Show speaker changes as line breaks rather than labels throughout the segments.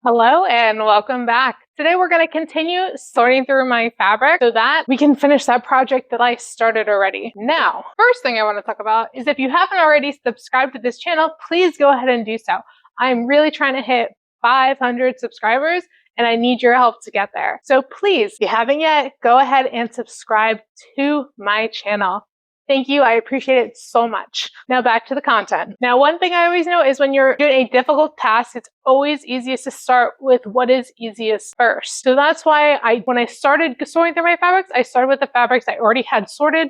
Hello and welcome back. Today we're going to continue sorting through my fabric so that we can finish that project that I started already. Now, first thing I want to talk about is if you haven't already subscribed to this channel, please go ahead and do so. I'm really trying to hit 500 subscribers and I need your help to get there. So please, if you haven't yet, go ahead and subscribe to my channel. Thank you. I appreciate it so much. Now back to the content. Now, one thing I always know is when you're doing a difficult task, it's always easiest to start with what is easiest first. So that's why when I started sorting through my fabrics, I started with the fabrics I already had sorted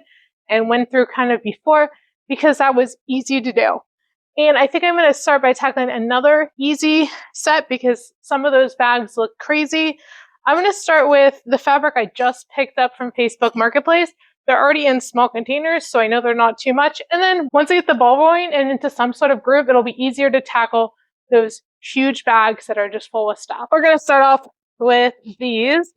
and went through kind of before because that was easy to do. And I think I'm going to start by tackling another easy set because some of those bags look crazy. I'm going to start with the fabric I just picked up from Facebook Marketplace. They're already in small containers, so I know they're not too much. And then once I get the ball rolling and into some sort of groove, it'll be easier to tackle those huge bags that are just full of stuff. We're going to start off with these.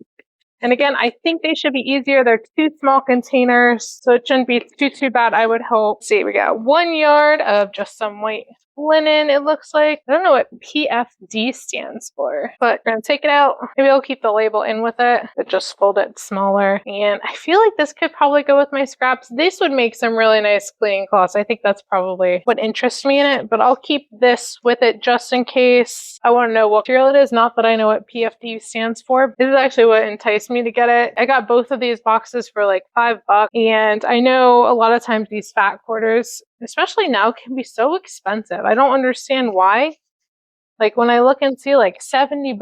And again, I think they should be easier. They're 2 small containers, so it shouldn't be too bad, I would hope. See, we got 1 yard of just some white linen, it looks like. I don't know what PFD stands for, but we're gonna take it out. Maybe I'll keep the label in with it, but just fold it smaller. And I feel like this could probably go with my scraps. This would make some really nice cleaning cloths. I think that's probably what interests me in it, but I'll keep this with it just in case I want to know what material it is. Not that I know what PFD stands for. This is actually what enticed me to get it. I got both of these boxes for like $5, and I know a lot of times these fat quarters, especially now, can be so expensive. I don't understand why. Like when I look and see like $70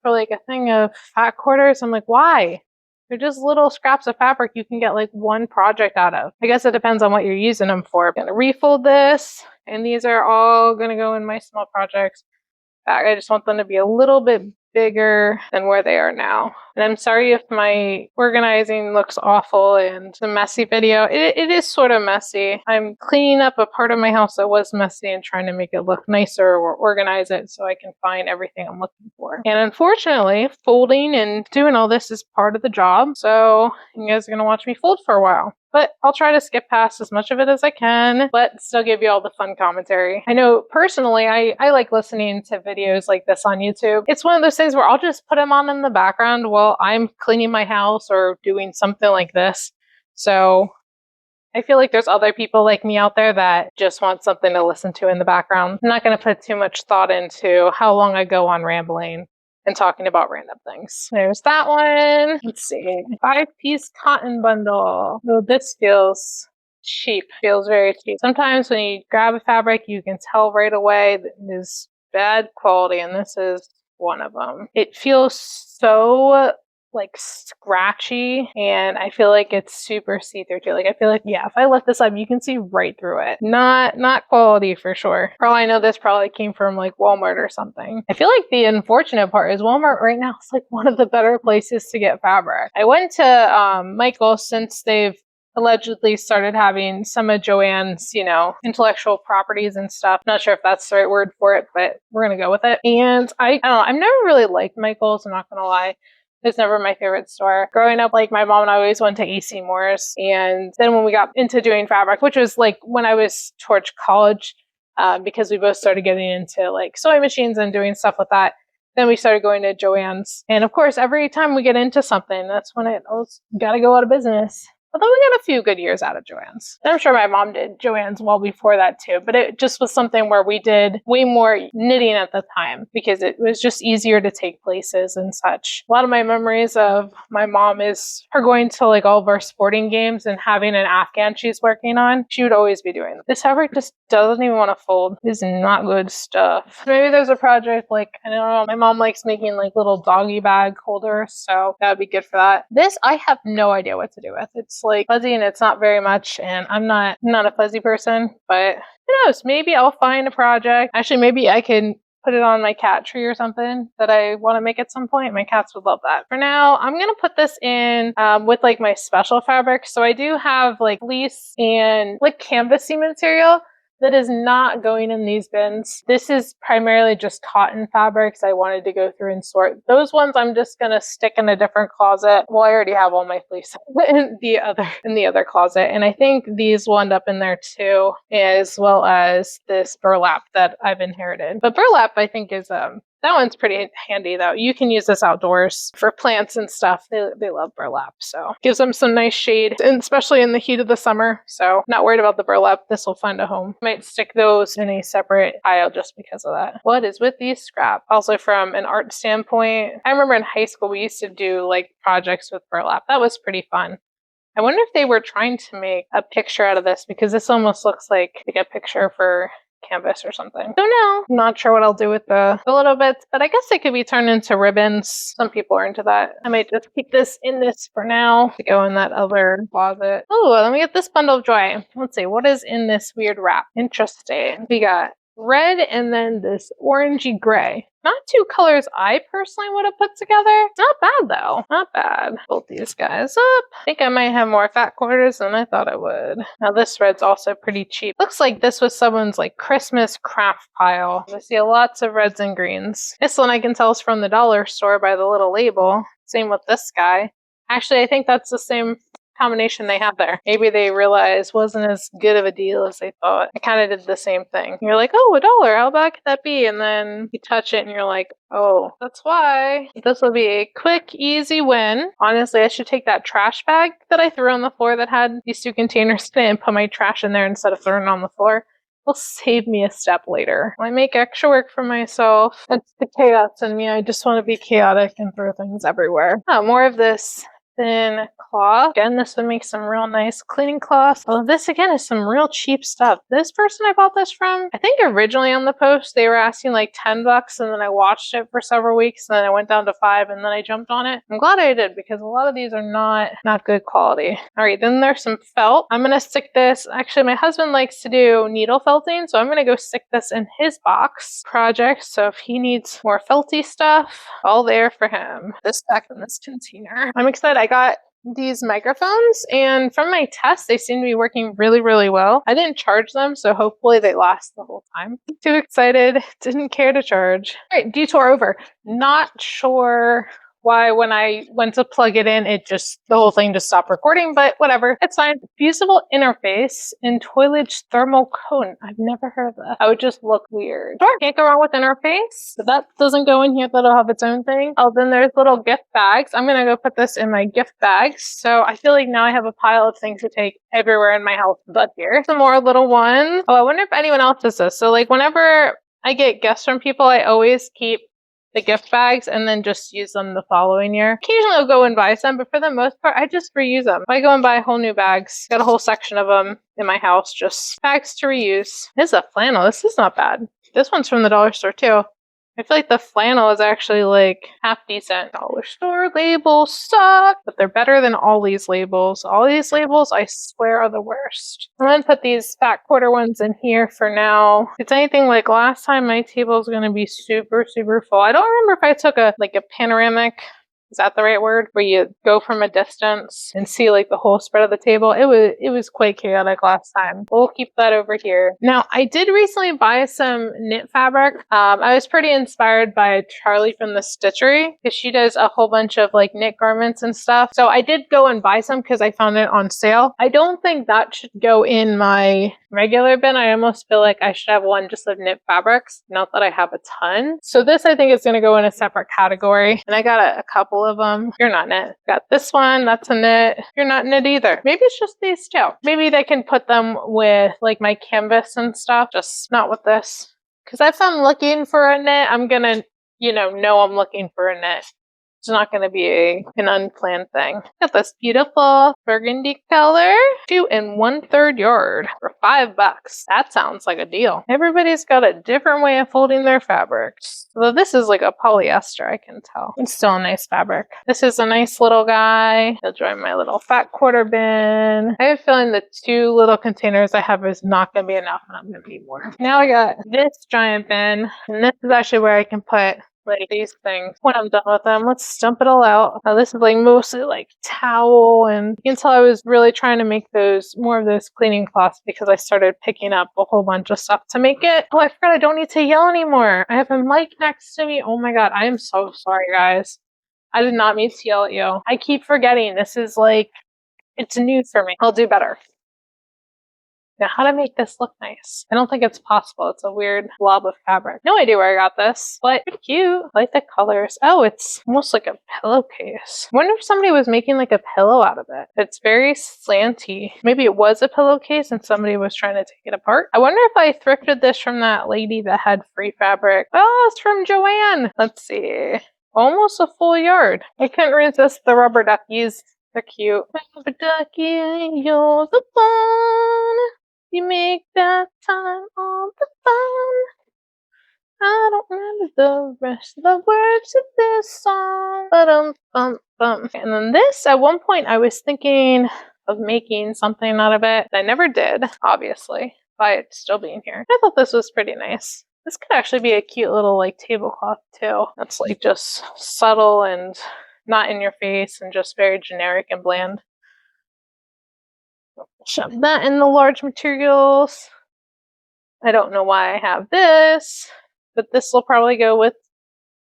for like a thing of fat quarters, I'm like, why? They're just little scraps of fabric you can get like one project out of. I guess it depends on what you're using them for. I'm gonna refold this, and these are all gonna go in my small projects bag. I just want them to be a little bit bigger than where they are now. And I'm sorry if my organizing looks awful and it's a messy video. It is sort of messy. I'm cleaning up a part of my house that was messy and trying to make it look nicer or organize it so I can find everything I'm looking for. And unfortunately, folding and doing all this is part of the job. So you guys are going to watch me fold for a while. But I'll try to skip past as much of it as I can, but still give you all the fun commentary. I know personally, I like listening to videos like this on YouTube. It's one of those things where I'll just put them on in the background while I'm cleaning my house or doing something like this. So I feel like there's other people like me out there that just want something to listen to in the background. I'm not going to put too much thought into how long I go on rambling and talking about random things. There's that one. Let's see. 5-piece cotton bundle. Oh, this feels cheap. Feels very cheap. Sometimes when you grab a fabric, you can tell right away that it is bad quality, and this is one of them. It feels so like scratchy, and I feel like it's super see-through too. Like I feel like, yeah, if I lift this up, you can see right through it. Not quality for sure. For all I know, this probably came from like Walmart or something. I feel like the unfortunate part is Walmart right now is like one of the better places to get fabric. I went to Michael's since they've allegedly started having some of Joann's, intellectual properties and stuff. Not sure if that's the right word for it, but we're gonna go with it. And I don't know, I've never really liked Michael's, I'm not gonna lie. It's never my favorite store. Growing up, like my mom and I always went to AC Moore's. And then when we got into doing fabric, which was like when I was towards college, because we both started getting into like sewing machines and doing stuff with that, then we started going to Joann's. And of course, every time we get into something, that's when it's got to go out of business. Although we got a few good years out of Joann's. And I'm sure my mom did Joann's well before that too, but it just was something where we did way more knitting at the time because it was just easier to take places and such. A lot of my memories of my mom is her going to like all of our sporting games and having an Afghan she's working on. She would always be doing this. This fabric just doesn't even want to fold. It's not good stuff. Maybe there's a project like, I don't know, my mom likes making like little doggy bag holders, so that would be good for that. This, I have no idea what to do with. It's like fuzzy and it's not very much, and I'm not a fuzzy person, but who knows, maybe I'll find a project. Actually, maybe I can put it on my cat tree or something that I want to make at some point. My cats would love that. For now, I'm going to put this in with like my special fabric. So I do have like fleece and like canvasy material that is not going in these bins. This is primarily just cotton fabrics I wanted to go through and sort. Those ones I'm just gonna stick in a different closet. Well, I already have all my fleece in the other closet, and I think these will end up in there too, as well as this burlap that I've inherited. But burlap I think is That one's pretty handy though. You can use this outdoors for plants and stuff. They love burlap, so gives them some nice shade, and especially in the heat of the summer. So not worried about the burlap. This will find a home. Might stick those in a separate pile just because of that. What is with these scraps? Also from an art standpoint, I remember in high school we used to do like projects with burlap. That was pretty fun. I wonder if they were trying to make a picture out of this, because this almost looks like a picture for canvas or something. So no, I'm not sure what I'll do with the little bits, but I guess it could be turned into ribbons. Some people are into that. I might just keep this in this for now to go in that other closet. Oh, let me get this bundle of joy. Let's see, what is in this weird wrap? Interesting. We got red and then this orangey gray. Not two colors I personally would have put together. Not bad though. Not bad. Fold these guys up. I think I might have more fat quarters than I thought I would. Now this red's also pretty cheap. Looks like this was someone's like Christmas craft pile. I see lots of reds and greens. This one I can tell is from the dollar store by the little label. Same with this guy. Actually, I think that's the same combination they have there. Maybe they realized wasn't as good of a deal as they thought. I kind of did the same thing. You're like, oh, $1, how bad could that be? And then you touch it and you're like, oh, that's why. This will be a quick, easy win. Honestly, I should take that trash bag that I threw on the floor that had these two containers in it and put my trash in there instead of throwing it on the floor. Will save me a step later. I make extra work for myself. That's the chaos in me. I just want to be chaotic and throw things everywhere. Oh, more of this thin cloth. Again, this would make some real nice cleaning cloth. Oh, this again is some real cheap stuff. This person I bought this from, I think originally on the post they were asking like $10, and then I watched it for several weeks, and then I went down to 5, and then I jumped on it. I'm glad I did, because a lot of these are not good quality. All right, then there's some felt. I'm gonna stick this. Actually, my husband likes to do needle felting, so I'm gonna go stick this in his box project. So if he needs more felty stuff, all there for him. This back in this container. I'm excited. I got these microphones, and from my test they seem to be working really, really well. I didn't charge them, so hopefully they last the whole time. Too excited, didn't care to charge. All right, detour over. Not sure why when I went to plug it in, the whole thing just stopped recording, but whatever, it's fine. Fusible interface in toilage thermal cone. I've never heard of that. That would just look weird. Sure, can't go wrong with interface. So that doesn't go in here, that'll have its own thing. Oh, then there's little gift bags. I'm gonna go put this in my gift bags. So I feel like now I have a pile of things to take everywhere in my house but here. Some more little ones. Oh, I wonder if anyone else does this. So like whenever I get gifts from people, I always keep the gift bags and then just use them the following year. Occasionally I'll go and buy some, but for the most part, I just reuse them. I go and buy whole new bags. Got a whole section of them in my house, just bags to reuse. This is a flannel. This is not bad. This one's from the dollar store too. I feel like the flannel is actually like half decent. Dollar store labels suck, but they're better than all these labels. All these labels, I swear, are the worst. I'm gonna put these fat quarter ones in here for now. If it's anything like last time, my table is gonna be super, super full. I don't remember if I took a panoramic. Is that the right word? Where you go from a distance and see like the whole spread of the table. It was quite chaotic last time. We'll keep that over here. Now, I did recently buy some knit fabric. I was pretty inspired by Charlie from the Stitchery, because she does a whole bunch of like knit garments and stuff. So I did go and buy some because I found it on sale. I don't think that should go in my regular bin. I almost feel like I should have one just of knit fabrics. Not that I have a ton. So this I think is going to go in a separate category. And I got a couple of them. You're not knit. Got this one. That's a knit. You're not knit either. Maybe it's just these two. Maybe they can put them with like my canvas and stuff. Just not with this. Because if I'm looking for a knit, I'm going to, know I'm looking for a knit. It's not going to be an unplanned thing. Got this beautiful burgundy color. 2 1/3 yard for $5. That sounds like a deal. Everybody's got a different way of folding their fabrics. So this is like a polyester, I can tell. It's still a nice fabric. This is a nice little guy. He'll join my little fat quarter bin. I have a feeling the 2 little containers I have is not going to be enough, and I'm going to need more. Now I got this giant bin, and this is actually where I can put like these things when I'm done with them. Let's dump it all out. Now this is like mostly like towel, and you can tell I was really trying to make more of those cleaning cloths because I started picking up a whole bunch of stuff to make it. Oh, I forgot I don't need to yell anymore. I have a mic next to me. Oh my god, I am so sorry, guys. I did not mean to yell at you. I keep forgetting. This is like, it's new for me. I'll do better. Now, how to make this look nice? I don't think it's possible. It's a weird blob of fabric. No idea where I got this, but pretty cute. I like the colors. Oh, it's almost like a pillowcase. I wonder if somebody was making like a pillow out of it. It's very slanty. Maybe it was a pillowcase and somebody was trying to take it apart. I wonder if I thrifted this from that lady that had free fabric. Oh, it's from Joanne. Let's see. Almost a full yard. I couldn't resist the rubber duckies. They're cute. Rubber ducky, you're the fun. You make that time all the fun. I don't remember the rest of the words of this song. Ba-dum-bum-bum. And then this, at one point, I was thinking of making something out of it. I never did, obviously, by it still being here. I thought this was pretty nice. This could actually be a cute little like tablecloth too. That's like just subtle and not in your face and just very generic and bland. Shove that in the large materials. I don't know why I have this, but this will probably go with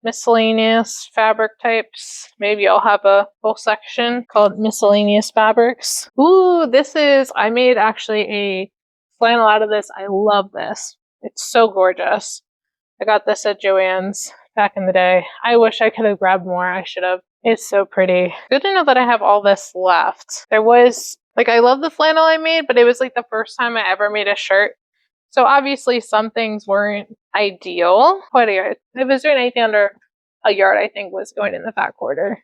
miscellaneous fabric types. Maybe I'll have a whole section called miscellaneous fabrics. Ooh, I made actually a flannel out of this. I love this. It's so gorgeous. I got this at Joann's back in the day. I wish I could have grabbed more. I should have. It's so pretty. Good to know that I have all this left. There was, like, I love the flannel I made, but it was like the first time I ever made a shirt. So obviously some things weren't ideal. Quite a yard. If it was doing anything under a yard, I think was going in the fat quarter.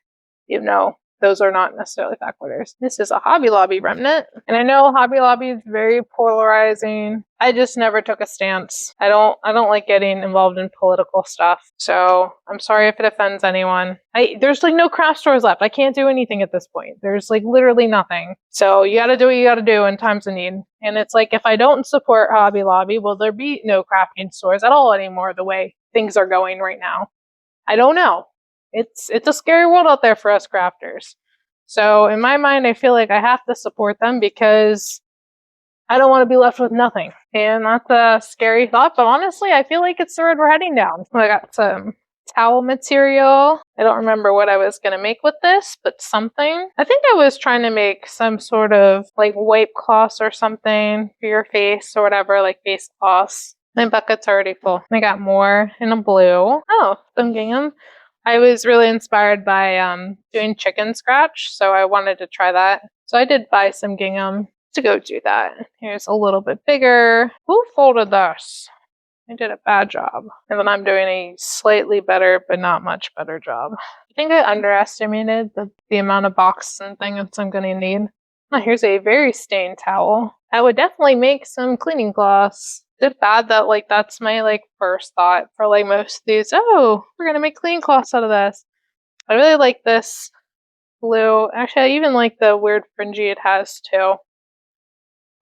Even though those are not necessarily fat quarters. This is a Hobby Lobby remnant. And I know Hobby Lobby is very polarizing. I just never took a stance. I don't like getting involved in political stuff. So I'm sorry if it offends anyone. There's like no craft stores left. I can't do anything at this point. There's like literally nothing. So you gotta do what you gotta do in times of need. And it's like, if I don't support Hobby Lobby, will there be no crafting stores at all anymore the way things are going right now? I don't know. It's a scary world out there for us crafters. So in my mind, I feel like I have to support them because I don't want to be left with nothing. And that's a scary thought, but honestly, I feel like it's the road we're heading down. I got some towel material. I don't remember what I was going to make with this, but something. I think I was trying to make some sort of like wipe cloths or something for your face or whatever, like face cloths. My bucket's already full. I got more in a blue. Oh, some gingham. I was really inspired by doing chicken scratch, so I wanted to try that. So I did buy some gingham to go do that. Here's a little bit bigger. Who folded this? I did a bad job. And then I'm doing a slightly better, but not much better job. I think I underestimated the amount of boxes and things I'm going to need. Oh, here's a very stained towel. I would definitely make some cleaning cloths. Is it bad that like that's my like first thought for like most of these? Oh, we're gonna make clean cloths out of this. I really like this blue. Actually, I even like the weird fringy it has too.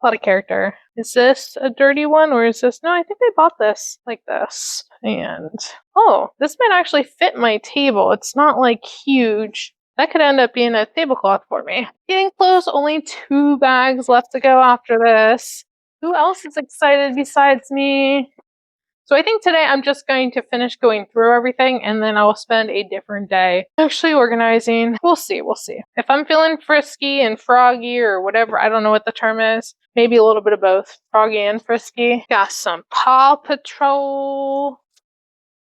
A lot of character. Is this a dirty one or is this? No, I think I bought this like this. And oh, this might actually fit my table. It's not like huge. That could end up being a tablecloth for me. Getting close. Only 2 bags left to go after this. Who else is excited besides me? So I think today I'm just going to finish going through everything and then I'll spend a different day actually organizing. We'll see. If I'm feeling frisky and froggy or whatever, I don't know what the term is. Maybe a little bit of both, froggy and frisky. Got some Paw Patrol.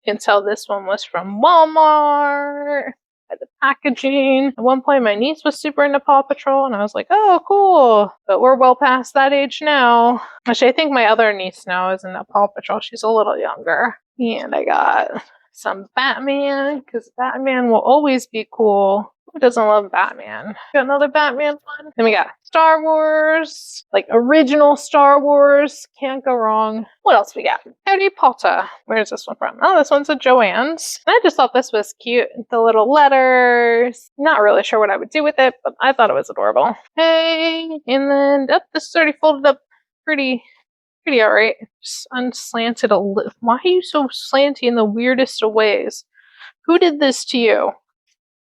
You can tell this one was from Walmart. The packaging. At one point, my niece was super into Paw Patrol, and I was like, oh, cool. But we're well past that age now. Actually, I think my other niece now is into Paw Patrol. She's a little younger. And I got some Batman, because Batman will always be cool. Who doesn't love Batman? Got another Batman one. Then we got Star Wars, like original Star Wars. Can't go wrong. What else we got? Harry Potter. Where's this one from? Oh, this one's a Joann's. And I just thought this was cute. The little letters. Not really sure what I would do with it, but I thought it was adorable. Hey, and then this is already folded up pretty alright. Just unslanted a little. Why are you so slanty in the weirdest of ways? Who did this to you?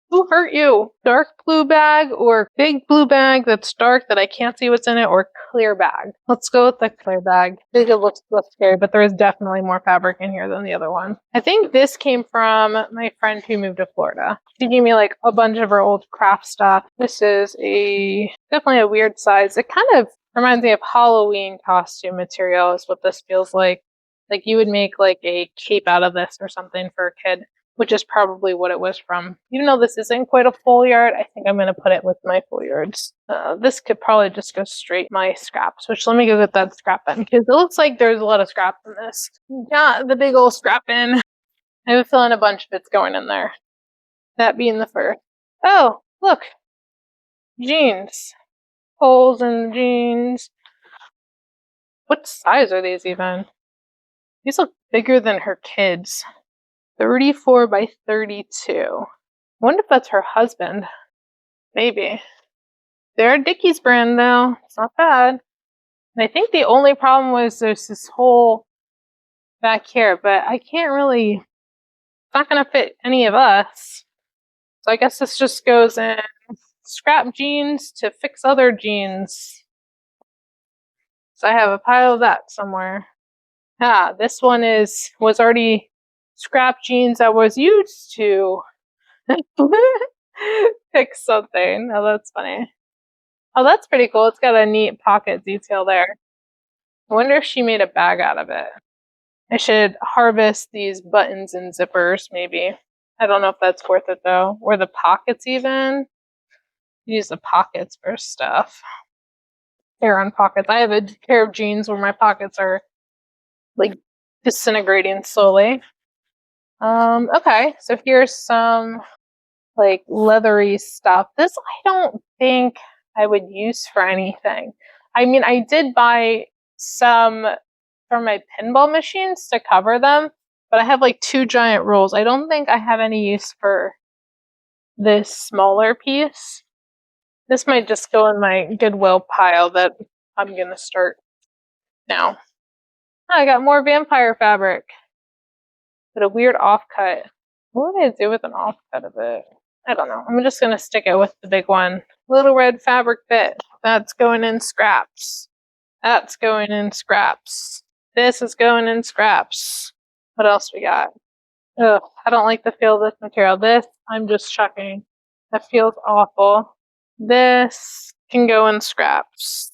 Who hurt you? Dark blue bag or big blue bag that's dark that I can't see what's in it, or clear bag? Let's go with the clear bag. I think it looks less scary, but there is definitely more fabric in here than the other one. I think this came from my friend who moved to Florida. She gave me like a bunch of her old craft stuff. This is definitely a weird size. It kind of Reminds me of Halloween costume material is what this feels like. Like you would make like a cape out of this or something for a kid, which is probably what it was from. Even though this isn't quite a full yard, I think I'm going to put it with my full yards. This could probably just go straight my scraps, which let me go get that scrap bin because it looks like there's a lot of scrap in this. Got the big old scrap bin. I have a feeling a bunch of it's going in there. That being the first. Oh, look. Jeans. Holes in the jeans. What size are these even? These look bigger than her kids. 34 by 32. I wonder if that's her husband. Maybe. They're Dickies brand though. It's not bad. And I think the only problem was there's this hole back here, but I can't really, it's not going to fit any of us. So I guess this just goes in scrap jeans to fix other jeans. So I have a pile of that somewhere. Ah, this one was already scrap jeans I was used to fix something. Oh, that's funny. Oh, that's pretty cool. It's got a neat pocket detail there. I wonder if she made a bag out of it. I should harvest these buttons and zippers, maybe. I don't know if that's worth it though. Or the pockets even. Use the pockets for stuff. Hair on pockets. I have a pair of jeans where my pockets are like disintegrating slowly. Okay, so here's some like leathery stuff. This I don't think I would use for anything. I mean, I did buy some for my pinball machines to cover them, but I have like 2 giant rolls. I don't think I have any use for this smaller piece. This might just go in my Goodwill pile that I'm gonna start now. I got more vampire fabric. But a weird offcut. What would I do with an offcut of it? I don't know. I'm just gonna stick it with the big one. Little red fabric bit. That's going in scraps. That's going in scraps. This is going in scraps. What else we got? Ugh, I don't like the feel of this material. This, I'm just chucking. That feels awful. This can go in scraps.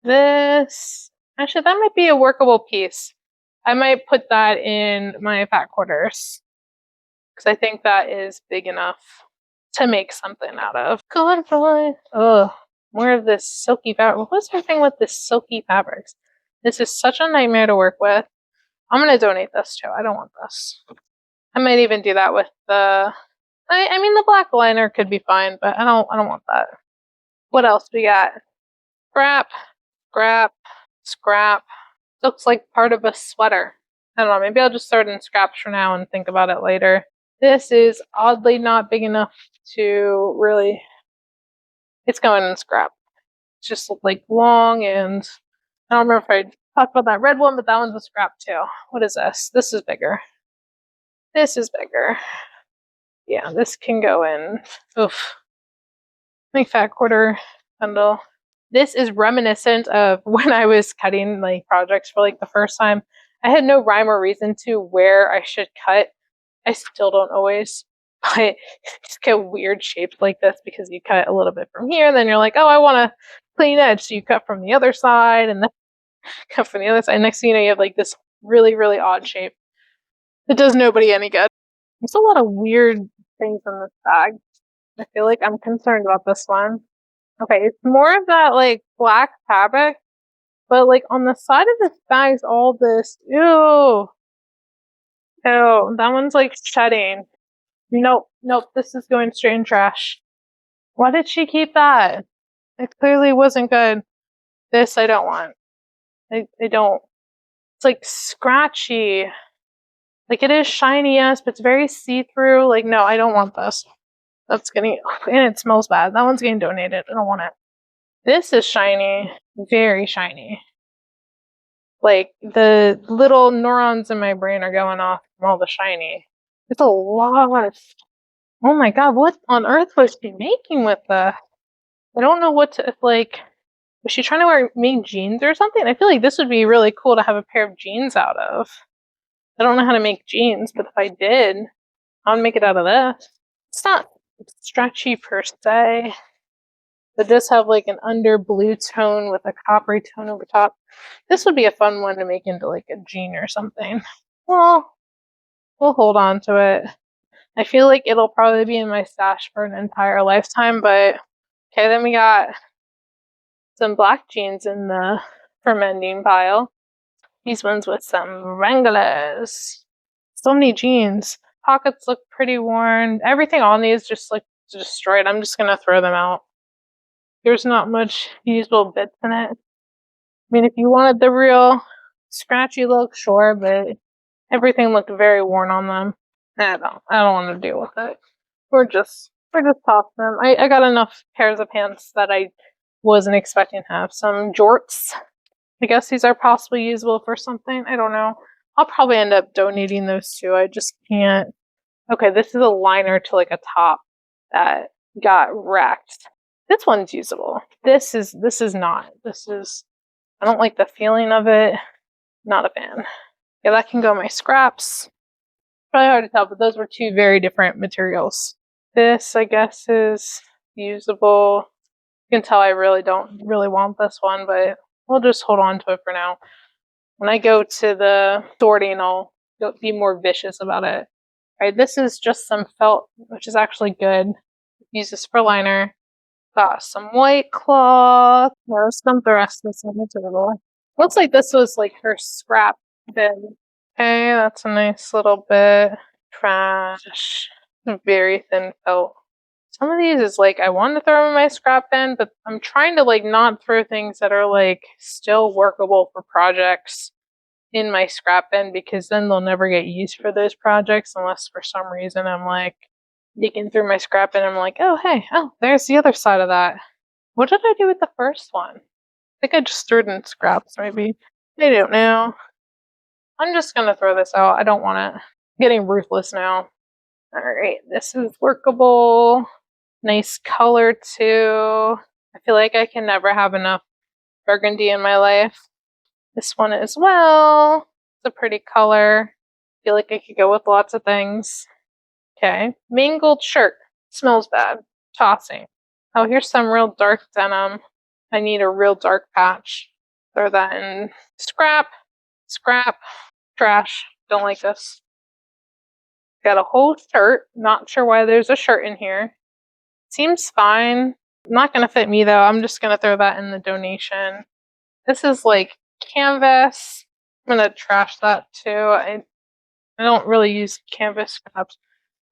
This, actually, that might be a workable piece. I might put that in my fat quarters because I think that is big enough to make something out of. Colorful. Ugh, more of this silky fabric. What's her thing with this silky fabrics? This is such a nightmare to work with. I'm gonna donate this too. I don't want this. I might even do that with the. I mean, the black liner could be fine, but I don't want that. What else we got? Scrap, scrap, scrap. Looks like part of a sweater. I don't know, maybe I'll just start in scraps for now and think about it later. This is oddly not big enough to really... It's going in scrap. It's just like long and... I don't remember if I talked about that red one, but that one's a scrap too. What is this? This is bigger. This is bigger. Yeah, this can go in. Oof. My fat quarter bundle. This is reminiscent of when I was cutting like projects for like the first time. I had no rhyme or reason to where I should cut. I still don't always, but just get weird shapes like this because you cut a little bit from here, then you're like, oh, I want a clean edge, so you cut from the other side, and then cut from the other side. Next thing you know, you have like this really, really odd shape. It does nobody any good. There's a lot of weird things in this bag. I feel like I'm concerned about this one. Okay, it's more of that like black fabric, but like on the side of this bag's all this. Ew. Ew, that one's like shedding. Nope, nope, this is going straight in trash. Why did she keep that? It clearly wasn't good. This I don't want. I don't. It's like scratchy. Like it is shiny, yes, but it's very see-through. Like, no, I don't want this. That's getting, and it smells bad. That one's getting donated. I don't want it. This is shiny. Very shiny. Like, the little neurons in my brain are going off from all the shiny. It's a lot of... Oh my god, what on earth was she making with the... I don't know what to, like... Was she trying to make jeans or something? I feel like this would be really cool to have a pair of jeans out of. I don't know how to make jeans, but if I did, I would make it out of this. It's not stretchy per se. that does have like an under blue tone with a coppery tone over top. This would be a fun one to make into like a jean or something. Well, we'll hold on to it. I feel like it'll probably be in my stash for an entire lifetime, but okay, then we got some black jeans in the fermenting pile. These ones with some Wranglers. So many jeans. Pockets look pretty worn. Everything on these just like destroyed. I'm just gonna throw them out. There's not much usable bits in it. I mean, if you wanted the real scratchy look, sure, but everything looked very worn on them. I don't want to deal with it. We're just tossing them. I got enough pairs of pants that I wasn't expecting to have. Some jorts. I guess these are possibly usable for something. I don't know. I'll probably end up donating those too. I just can't. Okay, this is a liner to like a top that got wrecked. This one's usable. This is not. I don't like the feeling of it. Not a fan. Yeah, that can go in my scraps. Probably hard to tell, but those were two very different materials. This, I guess, is usable. You can tell I really don't want this one, but we'll just hold on to it for now. When I go to the sorting, I'll be more vicious about it. All right, this is just some felt, which is actually good. Use this for liner. Got some white cloth. Let's dump the rest of this in the table. Looks like this was like her scrap bin. Okay, that's a nice little bit. Trash. Very thin felt. Some of these is like I want to throw in my scrap bin, but I'm trying to like not throw things that are like still workable for projects in my scrap bin, because then they'll never get used for those projects unless for some reason I'm like digging through my scrap bin and I'm like, oh hey, oh there's the other side of that. What did I do with the first one? I think I just threw it in scraps maybe. I don't know. I'm just gonna throw this out. I don't want it. I'm getting ruthless now. Alright, this is workable. Nice color too. I feel like I can never have enough burgundy in my life. This one as well. It's a pretty color. I feel like I could go with lots of things. Okay. Mangled shirt. Smells bad. Tossing. Oh, here's some real dark denim. I need a real dark patch. Throw that in. Scrap. Scrap. Trash. Don't like this. Got a whole shirt. Not sure why there's a shirt in here. Seems fine. Not gonna fit me though. I'm just gonna throw that in the donation. This is like canvas. I'm gonna trash that too. I don't really use canvas scraps.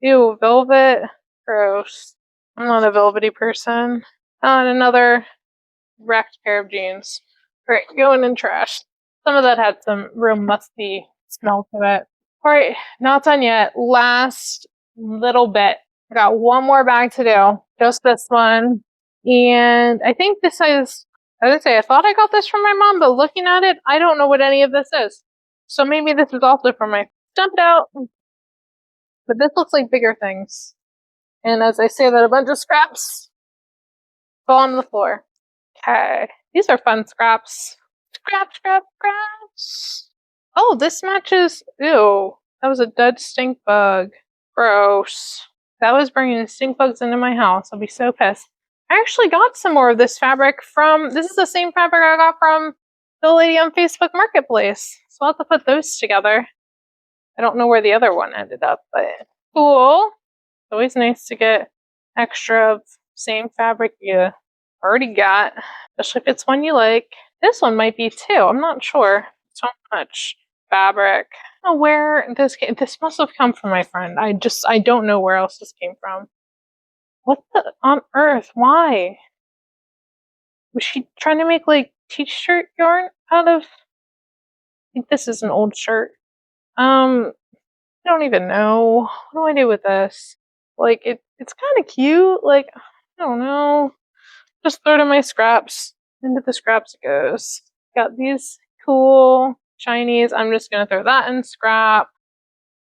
Ew, velvet. Gross. I'm not a velvety person. And another wrecked pair of jeans. Alright, going in trash. Some of that had some real musty smell to it. Alright, not done yet. Last little bit. I got one more bag to do. Just this one. And I think this is, I would say I thought I got this from my mom, but looking at it, I don't know what any of this is. So maybe this is also from my dump it out. But this looks like bigger things. And as I say that, a bunch of scraps fall on the floor. Okay. These are fun scraps. Scrap, scrap, scraps. Oh, this matches. Ew. That was a dead stink bug. Gross. That was bringing stink bugs into my house. I'll be so pissed. I actually got some more of this fabric from, this is the same fabric I got from the lady on Facebook Marketplace. So I'll have to put those together. I don't know where the other one ended up, but cool. It's always nice to get extra of same fabric you already got, especially if it's one you like. This one might be too. I'm not sure. So much fabric. I don't know where this came. This must have come from my friend. I don't know where else this came from. What the on earth? Why? Was she trying to make like t-shirt yarn out of? I think this is an old shirt. I don't even know. What do I do with this? Like it's kind of cute. Like I don't know. Just throw it in my scraps. Into the scraps it goes. Got these cool shinies. I'm just gonna throw that in scrap.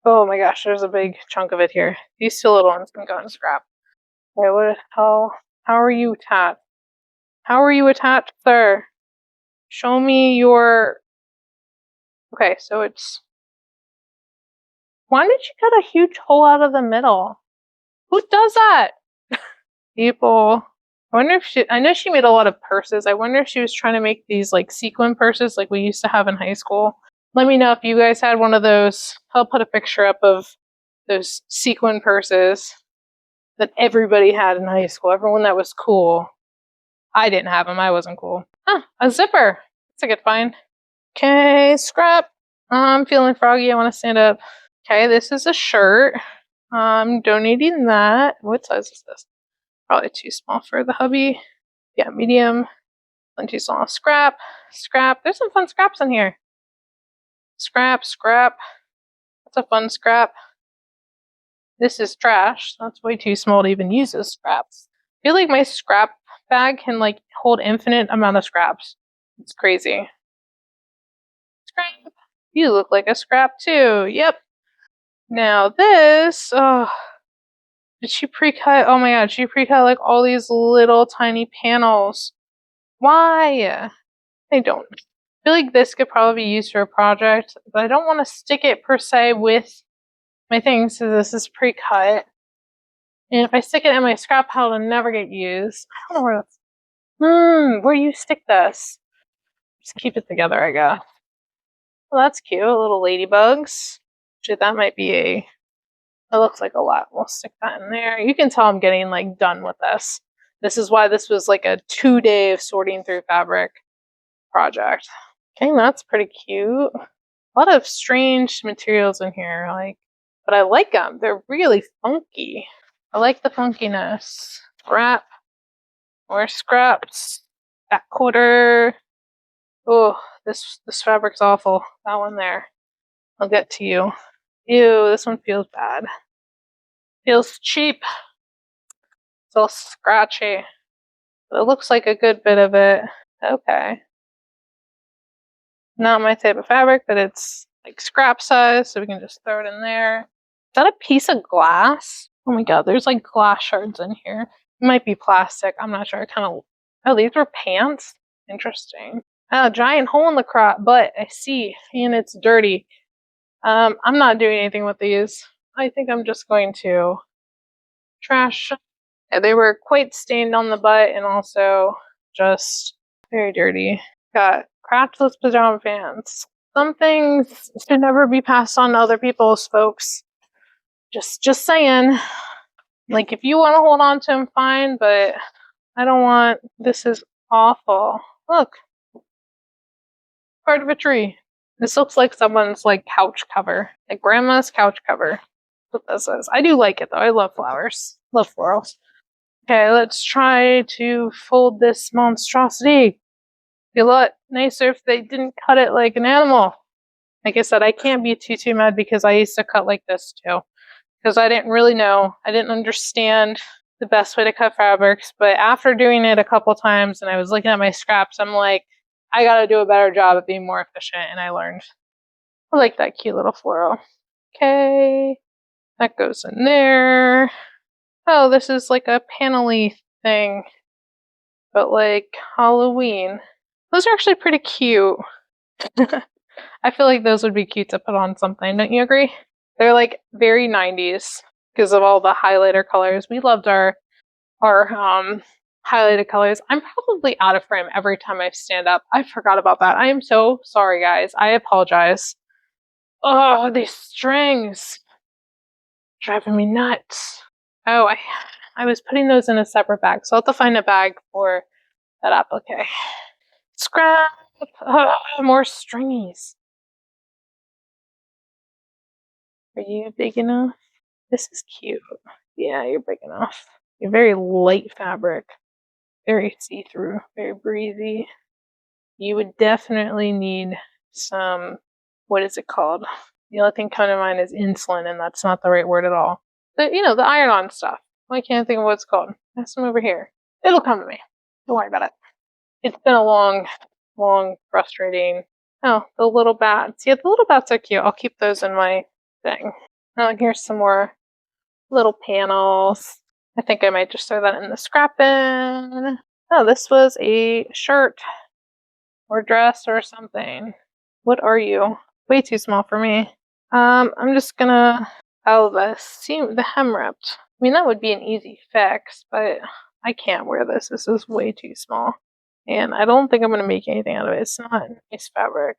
Oh my gosh, there's a big chunk of it here. These two little ones can go in scrap. Okay, how are you attached? How are you attached, sir? Show me your. Okay, so it's. Why did you cut a huge hole out of the middle? Who does that? People. I wonder if I know she made a lot of purses. I wonder if she was trying to make these like sequin purses like we used to have in high school. Let me know if you guys had one of those. I'll put a picture up of those sequin purses that everybody had in high school. Everyone that was cool. I didn't have them. I wasn't cool. A zipper. That's a good find. Okay, scrap. I'm feeling froggy. I want to stand up. Okay, this is a shirt. I'm donating that. What size is this? Probably too small for the hubby. Yeah, medium. And too small. Scrap. Scrap. There's some fun scraps in here. Scrap. Scrap. That's a fun scrap. This is trash. That's way too small to even use as scraps. I feel like my scrap bag can like hold infinite amount of scraps. It's crazy. Scrap. You look like a scrap too. Yep. Now this, did she pre-cut? Oh my god, she pre-cut like all these little tiny panels. Why? I don't. I feel like this could probably be used for a project, but I don't want to stick it per se with my things, so this is pre-cut. And if I stick it in my scrap pile, it'll never get used. I don't know where that's... where do you stick this? Just keep it together, I guess. Well, that's cute. Little ladybugs. Actually, that might be a... It looks like a lot. We'll stick that in there. You can tell I'm getting like done with this. This is why this was like a 2-day of sorting through fabric project. Okay, that's pretty cute. A lot of strange materials in here, like, but I like them. They're really funky. I like the funkiness. Scrap. More scraps. Back quarter. Oh, this fabric's awful. That one there. I'll get to you. Ew, this one feels bad. Feels cheap. It's all scratchy. But it looks like a good bit of it. Okay. Not my type of fabric, but it's like scrap size, so we can just throw it in there. Is that a piece of glass? Oh my god, there's like glass shards in here. It might be plastic. I'm not sure. Oh, these were pants? Interesting. Oh, giant hole in the butt. I see. And it's dirty. I'm not doing anything with these. I think I'm just going to trash. Yeah, they were quite stained on the butt and also just very dirty. Got crotchless pajama pants. Some things should never be passed on to other people's folks. Just saying. Like, if you want to hold on to them, fine, but I don't want... This is awful. Look. Part of a tree. This looks like someone's, like, couch cover. Like, grandma's couch cover. That's what this is. I do like it, though. I love flowers. Love florals. Okay, let's try to fold this monstrosity. Be a lot nicer if they didn't cut it like an animal. Like I said, I can't be too mad because I used to cut like this, too. Because I didn't really know. I didn't understand the best way to cut fabrics. But after doing it a couple times and I was looking at my scraps, I'm like, I gotta do a better job at being more efficient. And I learned. I like that cute little floral. Okay. That goes in there. Oh, this is like a panel-y thing. But like Halloween. Those are actually pretty cute. I feel like those would be cute to put on something. Don't you agree? They're like very 90s because of all the highlighter colors. We loved our highlighted colors. I'm probably out of frame every time I stand up. I forgot about that. I am so sorry, guys. I apologize. Oh, these strings. Driving me nuts. Oh, I was putting those in a separate bag, so I'll have to find a bag for that applique. Scrap. More stringies. Are you big enough? This is cute. Yeah, you're big enough. You're very light fabric. Very see-through. Very breezy. You would definitely need some... What is it called? The only thing coming to mind is insulin, and that's not the right word at all. The iron-on stuff. I can't think of what it's called. Ask them over here. It'll come to me. Don't worry about it. It's been a long, frustrating... Oh, the little bats. Yeah, the little bats are cute. I'll keep those in my thing. Oh, here's some more little panels. I think I might just throw that in the scrap bin. Oh, this was a shirt or dress or something. What are you? Way too small for me. I'm just gonna... Oh, the hem ripped. I mean, that would be an easy fix, but I can't wear this. This is way too small. And I don't think I'm going to make anything out of it. It's not nice fabric.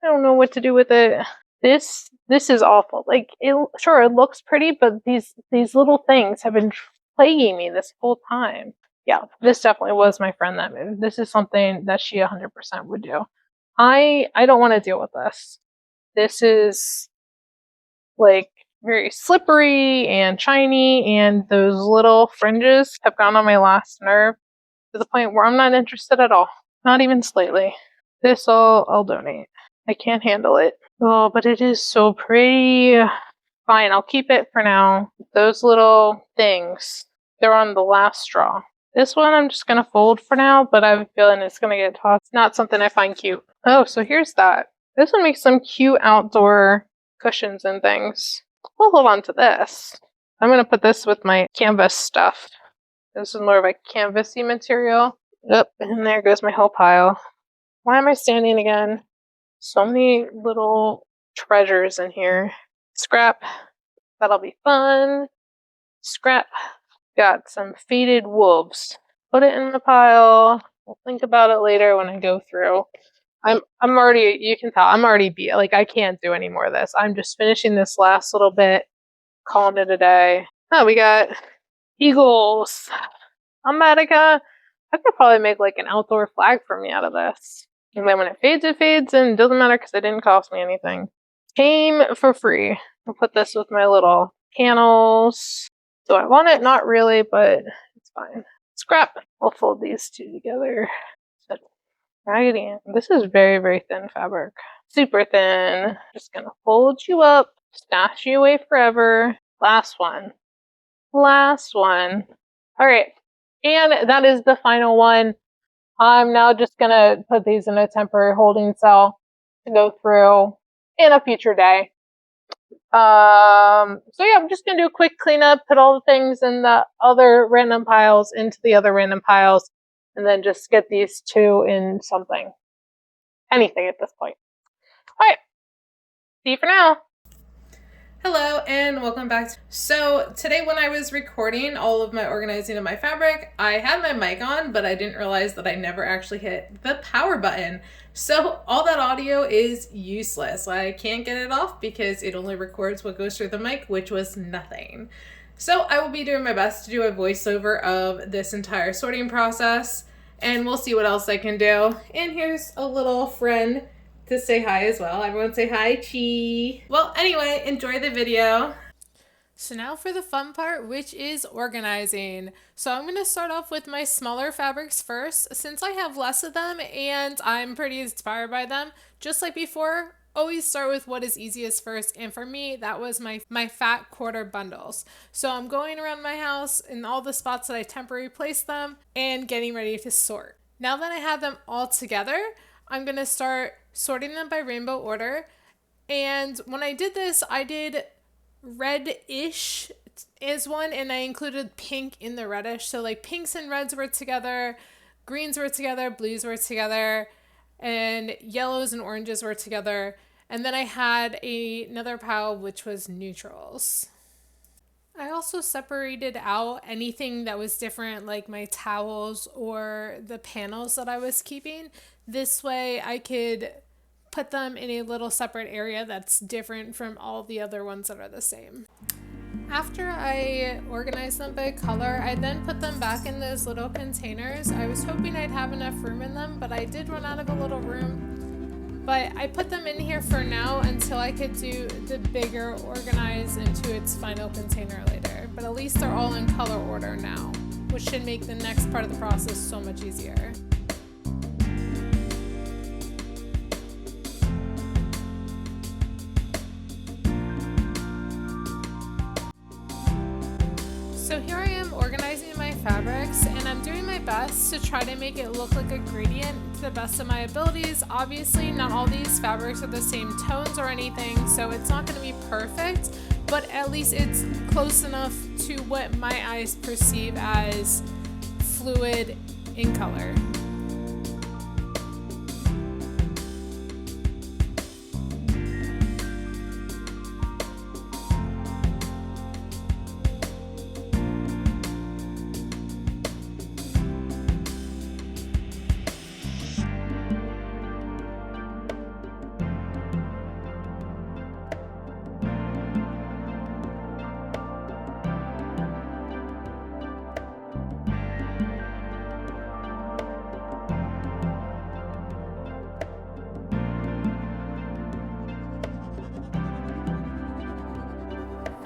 I don't know what to do with it. This is awful. Like, sure, it looks pretty, but these little things have been plaguing me this whole time. Yeah, this definitely was my friend that moved. This is something that she 100% would do. I don't want to deal with this. This is like very slippery and shiny, and those little fringes have gone on my last nerve to the point where I'm not interested at all. Not even slightly. This I'll donate. I can't handle it. Oh, but it is so pretty. Fine, I'll keep it for now. Those little things, they're on the last straw. This one I'm just going to fold for now, but I have a feeling it's going to get tossed. It's not something I find cute. Oh, so here's that. This one makes some cute outdoor cushions and things. We'll hold on to this. I'm going to put this with my canvas stuff. This is more of a canvasy material. Yep, and there goes my whole pile. Why am I standing again? So many little treasures in here. Scrap. That'll be fun. Scrap. Got some faded wolves. Put it in the pile. We'll think about it later when I go through. I'm already, you can tell, I'm already beat. Like, I can't do any more of this. I'm just finishing this last little bit, calling it a day. Oh, we got eagles. America. I could probably make like an outdoor flag for me out of this. And then when it fades, and it doesn't matter because it didn't cost me anything. Came for free. I'll put this with my little panels. Do I want it? Not really, but it's fine. Scrap. We'll fold these two together. Raggedy Ann. This is very, very thin fabric. Super thin. Just gonna fold you up, stash you away forever. Last one. Last one. All right. And that is the final one. I'm now just gonna put these in a temporary holding cell to go through in a future day. So yeah, I'm just gonna do a quick cleanup, put all the things in the other random piles into the other random piles, and then just get these two in something. Anything at this point. Alright. See you for now.
Hello and welcome back. So today when I was recording all of my organizing of my fabric, I had my mic on, but I didn't realize that I never actually hit the power button. So all that audio is useless. I can't get it off because it only records what goes through the mic, which was nothing. So I will be doing my best to do a voiceover of this entire sorting process, and we'll see what else I can do. And here's a little friend to say hi as well. Everyone say hi, Chi. Well, anyway, enjoy the video. So now for the fun part, which is organizing. So I'm going to start off with my smaller fabrics first, since I have less of them and I'm pretty inspired by them. Just like before, always start with what is easiest first, and for me that was my fat quarter bundles. So I'm going around my house in all the spots that I temporarily placed them and getting ready to sort. Now that I have them all together, I'm going to start sorting them by rainbow order. And when I did this, I did red-ish is one, and I included pink in the reddish. So like pinks and reds were together, greens were together, blues were together, and yellows and oranges were together. And then I had another pile which was neutrals. I also separated out anything that was different, like my towels or the panels that I was keeping. This way I could put them in a little separate area that's different from all the other ones that are the same. After I organized them by color, I then put them back in those little containers. I was hoping I'd have enough room in them, but I did run out of a little room. But I put them in here for now until I could do the bigger organize into its final container later. But at least they're all in color order now, which should make the next part of the process so much easier. So here I am organizing my fabrics, and I'm doing my best to try to make it look like a gradient to the best of my abilities. Obviously, not all these fabrics are the same tones or anything, so it's not going to be perfect, but at least it's close enough to what my eyes perceive as fluid in color.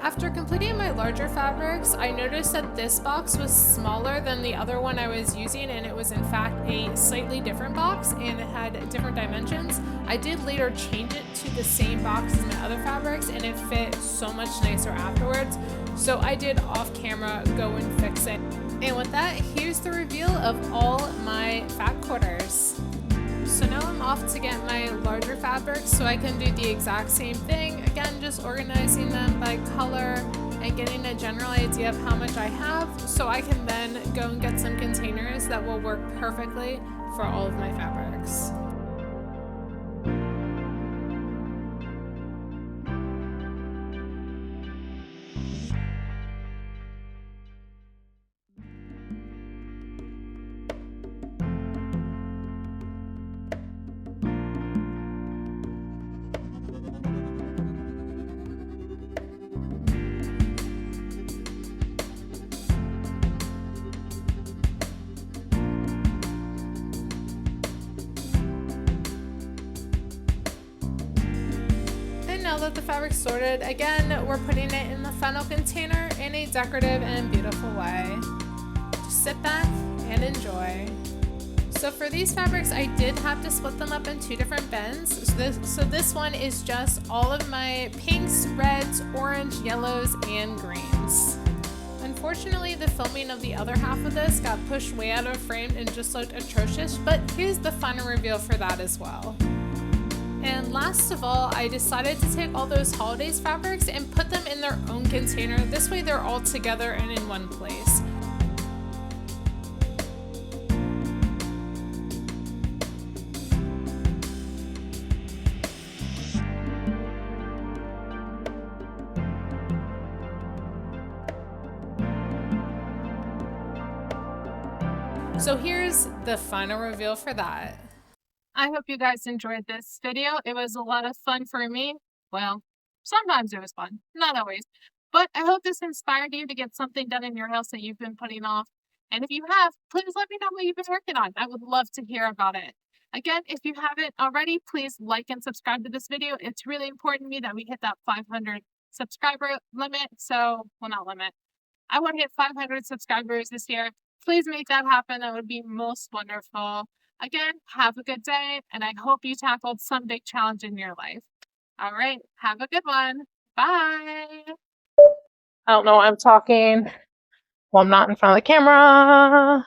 After completing my larger fabrics, I noticed that this box was smaller than the other one I was using, and it was in fact a slightly different box and it had different dimensions. I did later change it to the same box as my other fabrics and it fit so much nicer afterwards. So I did off camera go and fix it. And with that, here's the reveal of all my fab quarters. So now I'm off to get my larger fabrics so I can do the exact same thing. Again, just organizing them by color and getting a general idea of how much I have so I can then go and get some containers that will work perfectly for all of my fabrics. Now that the fabric's sorted, again, we're putting it in the funnel container in a decorative and beautiful way. Just sit back and enjoy. So for these fabrics, I did have to split them up in two different bins. So this one is just all of my pinks, reds, orange, yellows, and greens. Unfortunately, the filming of the other half of this got pushed way out of frame and just looked atrocious, but here's the final reveal for that as well. And last of all, I decided to take all those holidays fabrics and put them in their own container. This way they're all together and in one place. So here's the final reveal for that. I hope you guys enjoyed this video. It was a lot of fun for me. Well, sometimes it was fun, not always. But I hope this inspired you to get something done in your house that you've been putting off. And if you have, please let me know what you've been working on. I would love to hear about it. Again, if you haven't already, please like and subscribe to this video. It's really important to me that we hit that 500 subscriber limit. So, well, not limit. I want to hit 500 subscribers this year. Please make that happen. That would be most wonderful. Again, have a good day, and I hope you tackled some big challenge in your life. All right, have a good one. Bye. I don't know why I'm talking. Well, I'm not in front of the camera.